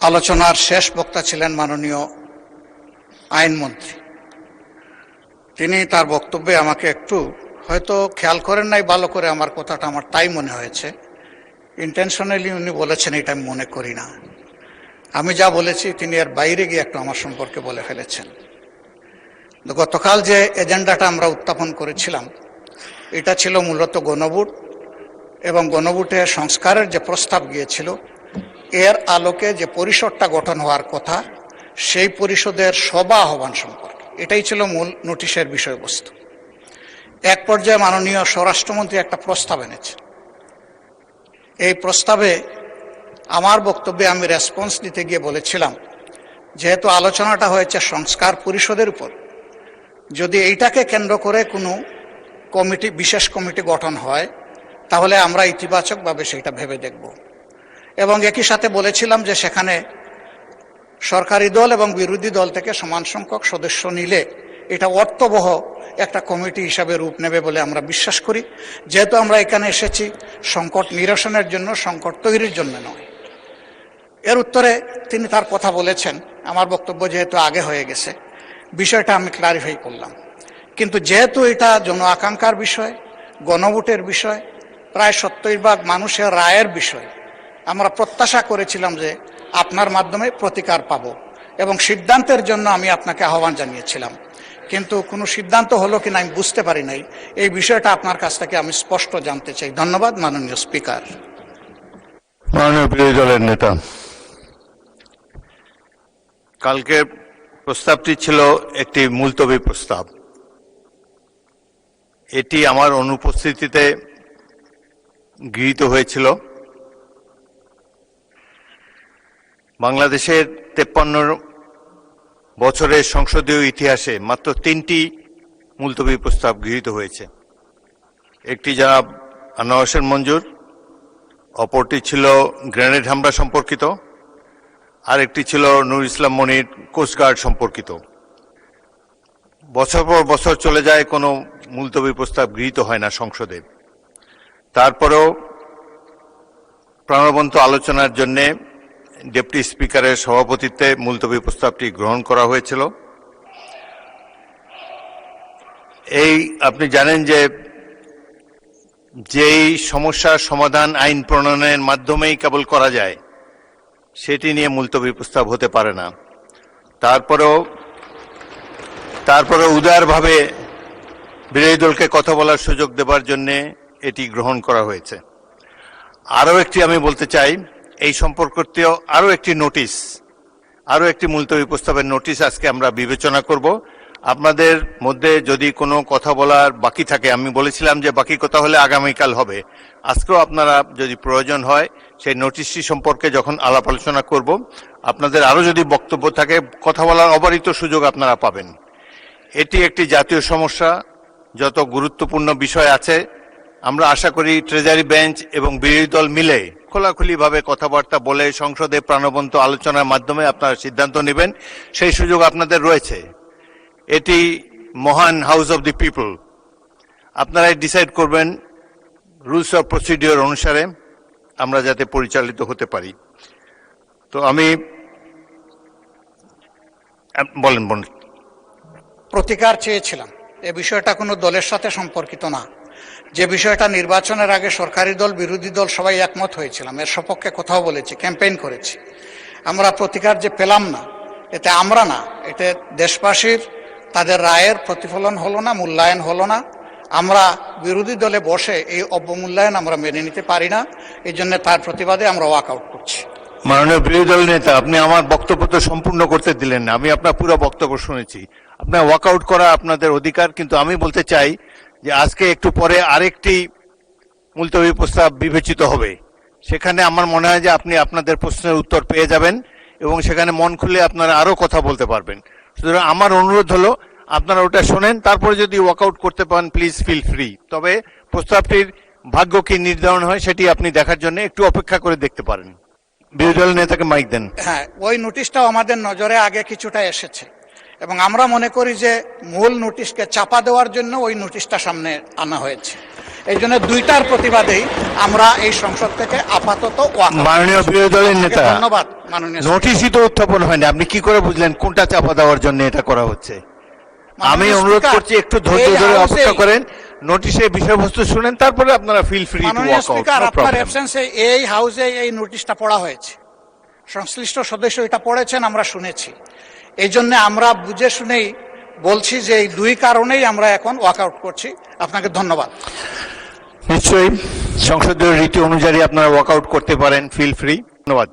আলোচনার শেষ বক্তা ছিলেন মাননীয় আইনমন্ত্রী। তিনি তার বক্তব্যে আমাকে একটু হয়তো খেয়াল করেন নাই ভালো করে আমার কথাটা, আমার তাই মনে হয়েছে। ইন্টেনশনালি উনি বলেছেন এটা আমি মনে করি না। আমি যা বলেছি তিনি এর বাইরে গিয়ে একটু আমার সম্পর্কে বলে ফেলেছেন। গতকাল যে এজেন্ডাটা আমরা উত্থাপন করেছিলাম এটা ছিল মূলত গণভোট এবং গণভোটে সংস্কারের যে প্রস্তাব গিয়েছিল এর আলোকে যে পরিষদটা গঠন হওয়ার কথা সেই পরিষদের সভা আহ্বান সম্পর্কে এটাই ছিল মূল নোটিশের বিষয়বস্তু। এক পর্যায়ে মাননীয় স্বরাষ্ট্রমন্ত্রী একটা প্রস্তাব এনেছে। এই প্রস্তাবে আমার বক্তব্যে আমি রেসপন্স দিতে গিয়ে বলেছিলাম, যেহেতু আলোচনাটা হয়েছে সংস্কার পরিষদের উপর, যদি এইটাকে কেন্দ্র করে কোনো কমিটি, বিশেষ কমিটি গঠন হয় তাহলে আমরা ইতিবাচকভাবে সেটা ভেবে দেখব। এবং একই সাথে বলেছিলাম যে সেখানে সরকারি দল এবং বিরোধী দল থেকে সমান সংখ্যক সদস্য নিলে এটা অর্থবহ একটা কমিটি হিসাবে রূপ নেবে বলে আমরা বিশ্বাস করি। যেহেতু আমরা এখানে এসেছি সংকট নিরসনের জন্য, সংকট তৈরির জন্য নয়। এর উত্তরে তিনি তার কথা বলেছেন। আমার বক্তব্য যেহেতু আগে হয়ে গেছে বিষয়টা আমি ক্লারিফাই করলাম। কিন্তু যেহেতু এটা জন আকাঙ্ক্ষার বিষয়, গণভোটের বিষয়, প্রায় 70% মানুষের রায়ের বিষয়, আমরা প্রত্যাশা করেছিলাম যে আপনার মাধ্যমে প্রতিকার পাব এবং সিদ্ধান্তের জন্য আমি আপনাকে আহ্বান জানিয়েছিলাম। কিন্তু কোনো সিদ্ধান্ত হলো কিনা আমি বুঝতে পারি নাই। এই বিষয়টা আপনার কাছ থেকে আমি স্পষ্ট জানতে চাই। ধন্যবাদ মাননীয় স্পিকার। মাননীয় বিরোধী দলের নেতা, কালকের প্রস্তাবটি ছিল একটি মুলতবি প্রস্তাব। এটি আমার অনুপস্থিতিতে গৃহীত হয়েছিল। বাংলাদেশের 53 বছরের সংসদীয় ইতিহাসে মাত্র 3টি মুলতবি প্রস্তাব গৃহীত হয়েছে। একটি জনাব আনোয়ার হোসেন মঞ্জুর, অপরটি ছিল গ্রেনেড হামলা সম্পর্কিত, আর একটি ছিল নুর ইসলাম মনির কোস্টগার্ড সম্পর্কিত। বছর পর বছর চলে যায়, কোনো মুলতবি প্রস্তাব গৃহীত হয় না সংসদে। তারপরেও প্রাণবন্ত আলোচনার জন্য ডেপুটি স্পিকারের সভাপতিত্বে মুলতবি প্রস্তাবটি গ্রহণ করা হয়েছিল। এই আপনি জানেন যে যেই সমস্যার সমাধান আইন প্রণয়নের মাধ্যমেই কেবল করা যায় সেটি নিয়ে মুলতবি প্রস্তাব হতে পারে না। তারপরেও উদারভাবে বিরোধী দলকে কথা বলার সুযোগ দেবার জন্য এটি গ্রহণ করা হয়েছে। আরও একটি আমি বলতে চাই, এই সম্পর্কিত আরও একটি মুলতবি প্রস্তাবের নোটিশ আজকে আমরা বিবেচনা করব। আপনাদের মধ্যে যদি কোনো কথা বলার বাকি থাকে, আমি বলেছিলাম যে বাকি কথা হলে আগামীকাল হবে, আজকেও আপনারা যদি প্রয়োজন হয় সেই নোটিশটি সম্পর্কে যখন আলাপ আলোচনা করব, আপনাদের আরও যদি বক্তব্য থাকে কথা বলার অবারিত সুযোগ আপনারা পাবেন। এটি একটি জাতীয় সমস্যা, যত গুরুত্বপূর্ণ বিষয় আছে আমরা আশা করি ট্রেজারি বেঞ্চ এবং বিরোধী দল মিলে খোলাখুলিভাবে কথাবার্তা বলে সংসদে প্রাণবন্ত আলোচনার মাধ্যমে আপনারা সিদ্ধান্ত নেবেন, সেই সুযোগ আপনাদের রয়েছে। এটি মহান হাউস অব দি পিপল, আপনারাই ডিসাইড করবেন রুলস অফ প্রসিডিওর অনুসারে আমরা যাতে পরিচালিত হতে পারি। তো আমি বলেন। প্রতিকার চেয়েছিলাম। এ বিষয়টা কোনো দলের সাথে সম্পর্কিত না। যে বিষয়টা নির্বাচনের আগে সরকারি দল বিরোধী দল সবাই একমত হয়েছিলাম, এর সপক্ষে কথাও বলেছি, ক্যাম্পেইন করেছি। আমরা প্রতিকার যে পেলাম না, এতে আমরা না, এতে দেশবাসীর তাদের রায়ের প্রতিফলন হলো না, মূল্যায়ন হলো না। আমরা বিরোধী দলে বসে এই অবমূল্যায়ন আমরা মেনে নিতে পারি না। এই জন্য তার প্রতিবাদে আমরা ওয়াক আউট করছি। মাননীয় বিরোধী দল নেতা, আপনি আমার বক্তব্য তো সম্পূর্ণ করতে দিলেন না। আমি আপনার পুরো বক্তব্য শুনেছি। আপনার ওয়াক আউট করা আপনাদের অধিকার, কিন্তু আমি বলতে চাই যে আজকে একটু পরে আরেকটি মুলতবি প্রস্তাব বিবেচিত হবে। সেখানে আমার মনে হয় যে আপনি আপনাদের প্রশ্নের উত্তর পেয়ে যাবেন এবং সেখানে মন খুলে আপনারা আরও কথা বলতে পারবেন। সুতরাং আমার অনুরোধ হলো আপনারা ওটা শোনেন, তারপরে যদি ওয়াকআউট করতে পারেন প্লিজ ফিল ফ্রি। তবে প্রস্তাবটির ভাগ্য কি নির্ধারণ হয় সেটি আপনি দেখার জন্য একটু অপেক্ষা করে দেখতে পারেন। বিরোধী দল নেতাকে মাইক দেন। হ্যাঁ, ওই নোটিশটাও আমাদের নজরে আগে কিছুটা এসেছে এবং আমরা মনে করি যে মূল নোটিশকে চাপা দেওয়ার জন্য ওই নোটিশটা সামনে আনা হয়েছে। এই জন্য দুইটার প্রতিবাদেই আমরা এই সংসদ থেকে আপাতত walk out মাননীয় করছি। বিরোধী দলের নেতা, ধন্যবাদ মাননীয় স্পিকার। নোটিশই তো উত্থাপন হয়নি, আপনি কি করে বুঝলেন কোনটা চাপা দেওয়ার জন্য এটা করা হচ্ছে? আমি মাননীয় অনুরোধ স্পিকার, করছি একটু ধৈর্য এই ধরে হাউসেই- অপেক্ষা করেন, নোটিশের বিষয়বস্তু শুনেন, তারপরে আপনারা ফিল ফ্রি টু মাননীয় ওয়াক আউট, স্পিকার, নো আপনার প্রবলেম। অ্যাবসেন্সে এই হাউসে এই নোটিশটা পড়া হয়েছে, সংশ্লিষ্ট সদস্য এটা পড়েছেন, আমরা শুনেছি। এই জন্য আমরা বুঝে শুনেই বলছি যে এই দুই কারণেই আমরা এখন ওয়াক আউট করছি। আপনাকে ধন্যবাদ। নিশ্চয়ই সংসদীয় রীতি অনুযায়ী আপনারা ওয়াক আউট করতে পারেন, ফিল ফ্রি। ধন্যবাদ।